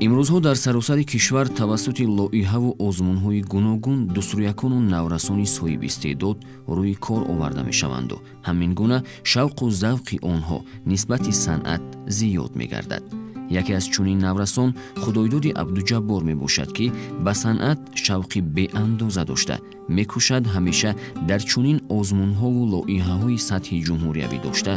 имрӯзҳо дар саросари кишвар тавассути лоиҳаву озмунҳои гуногун дуструякону наврасони соҳибистеъдод рӯи кор оварда мешаванду ҳамин гуна шавқу завқи онҳо нисбати санъат зиёд мегардад. яке аз чунин наврасон худоидоди абдуҷаббор мебошад ки ба санъат шавқи беандоза дошта мекӯшад ҳамеша дар чунин озмунҳову лоиҳаҳои сатҳи ҷумҳуриявӣ дошта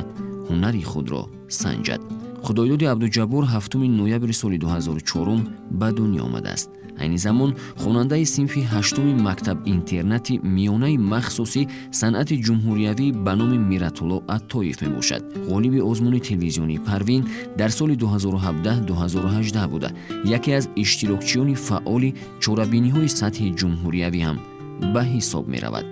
ҳунари худро санҷад. худоидоди абдуҷаббор 7 ноябри соли 2004 ба дунё омадааст. айни замон хонандаи синфи 8 мактаб интернати миёнаи махсуси санъати ҷумҳуриявӣ ба номи Миратулло Аттоев мебошад. ғолиби озмуни телевизиони Парвин дар соли 2017-2018 буда яке аз иштирокчиёни фаъоли чорабиниҳои сатҳи ҷумҳуриявӣ ҳам ба ҳисоб меравад.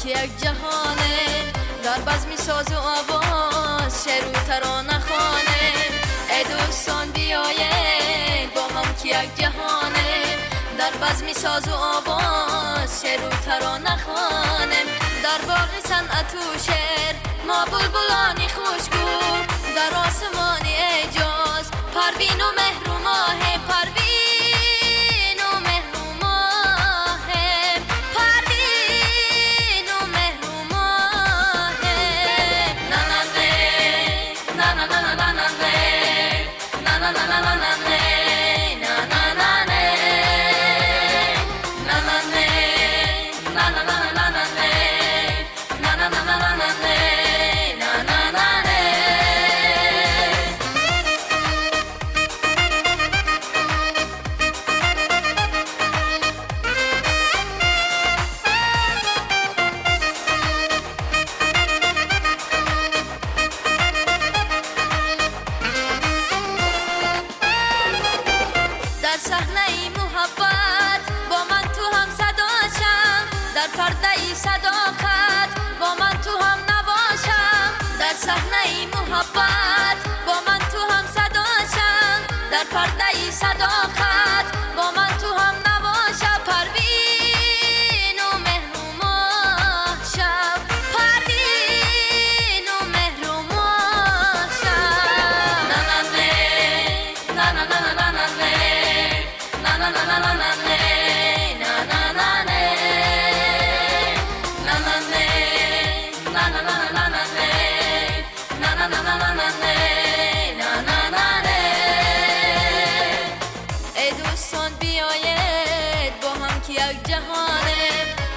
یک جهانه در بزمی ساز و آواز شعر و ترانه خوانه ای دوستان بیایید با هم که یک جهانه در بزمی ساز و آواز شعر و ترانه خوانه در باغ صنعت و شعر ما بلبلانی خوشگو در آسمانی اعجاز پروین و مهر و ماه پروین صداقت با من تو هم نباشه پروین و مهر و ماه شب پروین و مهر و ماه شب نه نه نه نه نه نه نه نه نه نه نه نه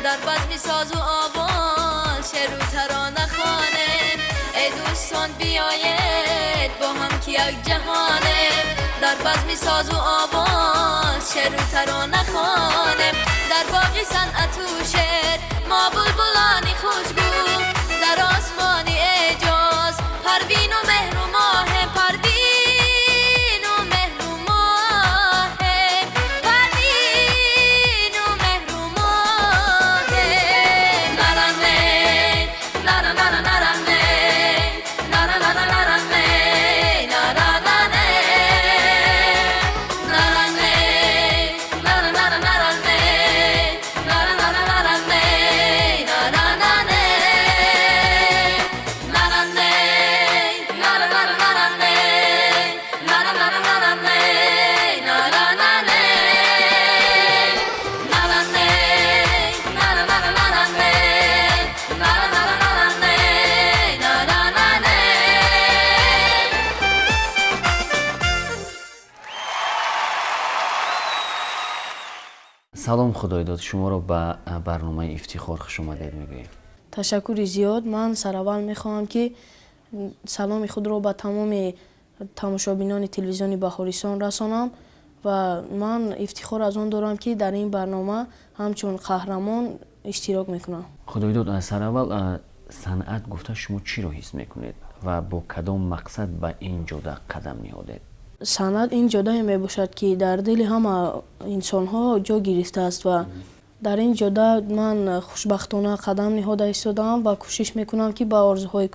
در بزمی ساز و آواز شعر و ترانه خوانه ای دوستان بیایید با هم که یک جهانه در بزمی ساز و آواز شعر و ترانه خوانه در باغ صنعت و شعر ما بلبلانی خوشگو در آسمانی اعجاز پروین و مهر و ماه پروین салом худоидод шуморо ба барномаи ифтихор хуш омадед мегӯем. ташаккури зиёд. ман сараввал мехоҳам ки саломи худро ба тамоми тамошобинони телевизиони Баҳорисон расонам ва ман ифтихор аз он дорам ки дар ин барнома ҳамчун қаҳрамон иштирок мекунам. худоидод сараввал санъат гуфта шумо чиро ҳис мекунед ва бо кадом мақсад ба ин ҷода қадам наҳодед? санъат ин ҷодае мебошад ки дар дили ҳама инсонҳо ҷо гирифтааст ва дар ин ҷода ман хушбахтона қадам ниҳода истодаам ва кӯшиш мекунам ки ба орзуҳои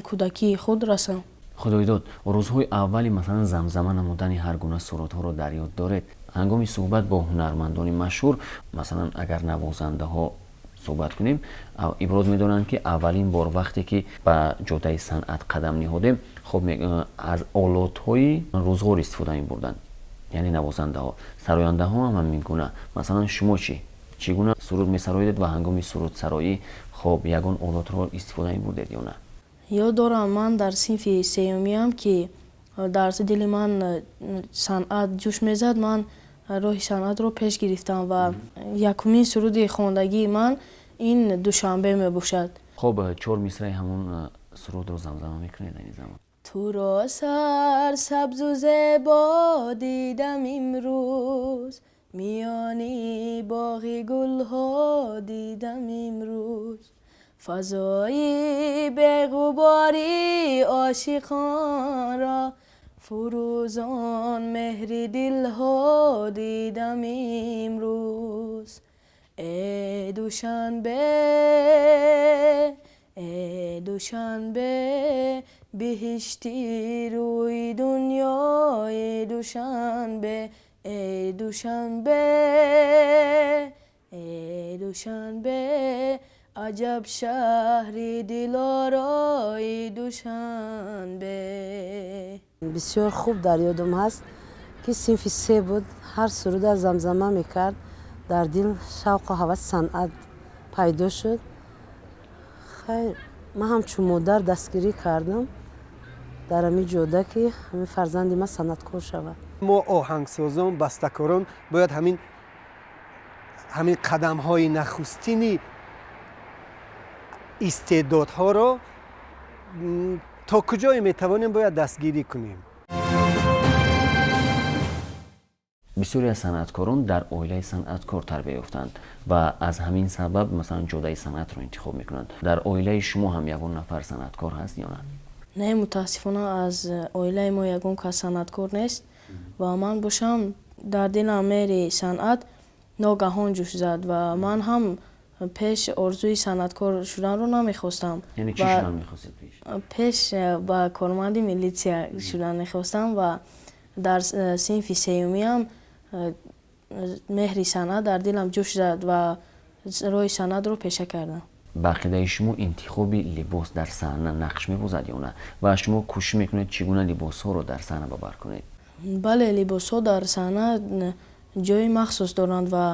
кӯдакии худ расам. худоидод, рӯзҳои аввали масалан замзама намудани ҳар гуна сурудҳоро дар ёд доред? ҳангоми суҳбат бо ҳунармандони машҳур, масалан агар навозандаҳо суҳбат кунем, иброз медонанд ки аввалин бор вақте ки ба ҷодаи санъат қадам ниҳодем, хуб аз олотҳои рӯзгор истифода мебурданд, яъне навозандаҳо. Сарояндаҳо ҳам ҳамин гуна. Масалан шумо чӣ гуна суруд месароидед ва ҳангоми сурудсароӣ хуб ягон олотро истифода мебурдед ё на? ёд дорам ман дар синфи сеюмиам ки дар дили ман санъат ҷӯш мезад, ман роҳи санъатро пеш гирифтам ва якумин суруди хондагии ман ин душанбе мебошад. хуб 4 мисраи ҳамон сурудро замзама мекунед ин замон. туро сарсабзу зебо дидам имрӯз, миёни боғи гулҳо дидам имрӯз, фазои беғубори ошиқонро, фурӯзон меҳри дилҳо дидам имрӯз. Душанбе биҳишти рӯи дунё, Душанбе аҷаб шаҳри дилорои Душанбе. бисёр хуб дар ёдам ҳаст ки синфи се буд, ҳар суруда замзама мекард, дар дил шавқу ҳавас санъат пайдо шуд. хайр ман ҳамчун модар дастгирӣ кардам дар ҳамин ҷода ки ҳамин фарзанди ман санъаткор шавад. мо оҳангсозон, бастакорон бояд ҳамин қадамҳои нахустини истеъдодҳоро то куҷое метавонем бояд дастгирӣ кунем. бисёре аз санъаткорон дар оилаи санъаткор тарбия ёфтанд ва аз ҳамин сабаб масалан ҷодаи санъатро интихоб мекунанд. дар оилаи шумо ҳам ягон нафар санъаткор ҳаст ё на? не, мутаассифона аз оилаи мо ягон кас санъаткор нест ва ман бошам дар дилам мери санъат ногаҳон ҷӯш зад ва ман ҳам пеш орзуи санъаткор шуданро намехостам. яъне чӣ шудан мехостед пеш? пеш ба корманди милитсия шудан мехостам ва дар синфи сеюмиам меҳри санъат дар дилам ҷӯш зад ва роҳи санъатро пеша кардам. ба ақидаи шумо интихоби либос дар саҳна нақш мебозад ё на? ва шумо кӯшиш мекунед чӣ гуна либосҳоро дар саҳна ба бар кунед? бале, либосҳо дар саҳна ҷои махсус доранд ва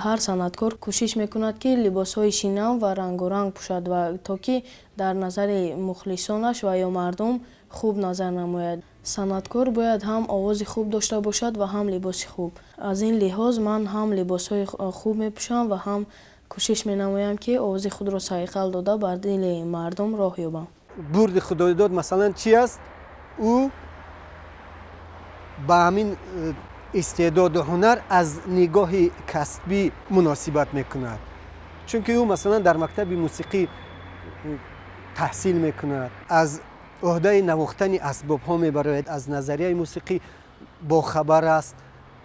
ҳар санъаткор кӯшиш мекунад ки либосҳои шинам ва рангоранг пӯшад ва то ки дар назари мухлисонаш ва ё мардум хуб назар намояд. санъаткор бояд ҳам овози хуб дошта бошад ва ҳам либоси хуб. аз ин лиҳоз ман ҳам либосҳои хуб мепӯшам ва ҳам кӯшиш менамоям ки овози худро сайқал дода бар дили мардум роҳ ёбам. бурди худоидод масалан чӣ аст? ӯ ба ҳамин истеъдоду ҳунар аз нигоҳи касбӣ муносибат мекунад. чунки ӯ масалан дар мактаби мусиқӣ таҳсил мекунад, аз ӯҳдаи навохтани асбобҳо мебарояд, аз назарияи мусиқӣ бохабар аст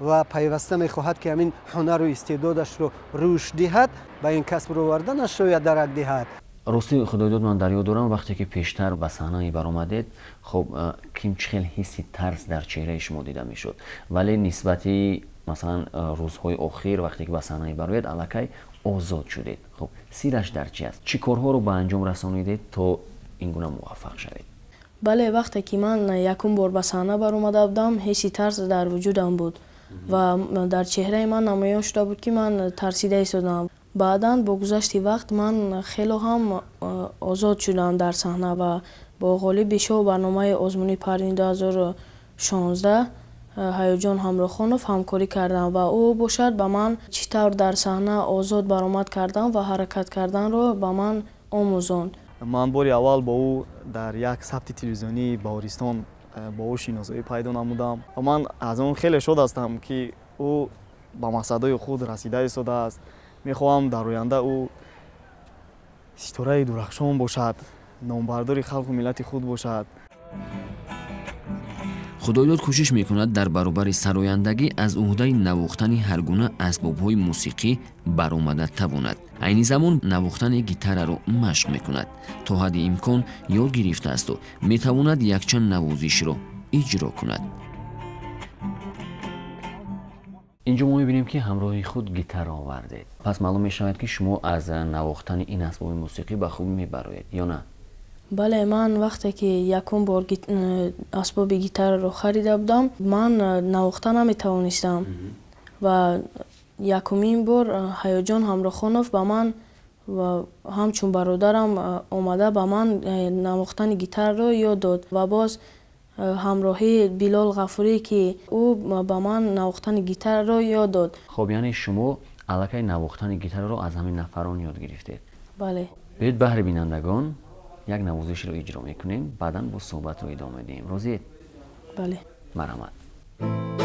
ва пайваста мехоҳад ки ҳамин ҳунару истеъдодашро рушд диҳад, ба ин касб роварданаш шояд дарак диҳад. рости худоидод ман дар ёд дорам вақте ки пештар ба саҳна баромадед, хуб ким чӣ хел ҳисси тарс дар чеҳраи шумо дида мешуд, вале нисбати масалан рӯзҳои охир вақте ки ба саҳна бароед аллакай озод шудед. хуб сираш дар чӣ аст? чӣ корҳоро ба анҷом расонидед то ин гуна муваффақ шавед? бале, вақте ки ман якум бор ба саҳна баромада будам, ҳисси тарс дар вуҷудам буд ва дар чеҳраи ман намоён шуда буд ки ман тарсида истодам. баъдан бо гузашти вақт ман хело ҳам озод шудам дар саҳна ва бо ғолиби шоҳ барномаи озмуни парвин 2016 ҳаёҷон ҳамроҳонов ҳамкорӣ кардам ва ӯ бошад ба ман чӣ тавр дар саҳна озод баромад кардан ва ҳаракат карданро ба ман омӯзонд. ман бори аввал бо ӯ дар як сабти телевизионии Баҳористон бо ӯ шиносоӣ пайдо намудам ва ман аз он хеле шод ҳастам ки ӯ ба мақсадҳои худ расида истодааст. мехоҳам дар оянда ӯ ситораи дурахшон бошад, номбардори халқу миллати худ бошад. худоёд кӯшиш мекунад дар баробари сарояндагӣ аз уҳдаи навохтани ҳаргуна асбобҳои мусиқӣ баромада тавонад. айни замон навохтани гитараро машқ мекунад. то ҳадди имкон ёд гирифтаасту метавонад якчанд навозишро иҷро кунад. инҷо мо мебинем ки ҳамроҳи худ гитара овардед. пас маълум мешавад ки шумо аз навохтани ин асбоби мусиқӣ ба хубӣ мебароед ё на? бале, ман вақте ки якум бор асбоби гитараро харида будам, ман навохта наметавонистам ва якумин бор ҳаёҷон ҳамроҳхонов ба ман ва ҳамчун бародарам омада ба ман навохтани гитараро ёд дод ва боз ҳамроҳии Билол Ғафурӣ ки ӯ ба ман навохтани гитараро ёд дод. хоб яъне шумо аллакай навохтани гитараро аз ҳамин нафарон ёд гирифтед? бале. биёед баҳри бинандагон як навозишро иҷро мекунем, баъдан бо суҳбатро идома медиҳем. розиед? бале. марҳамат.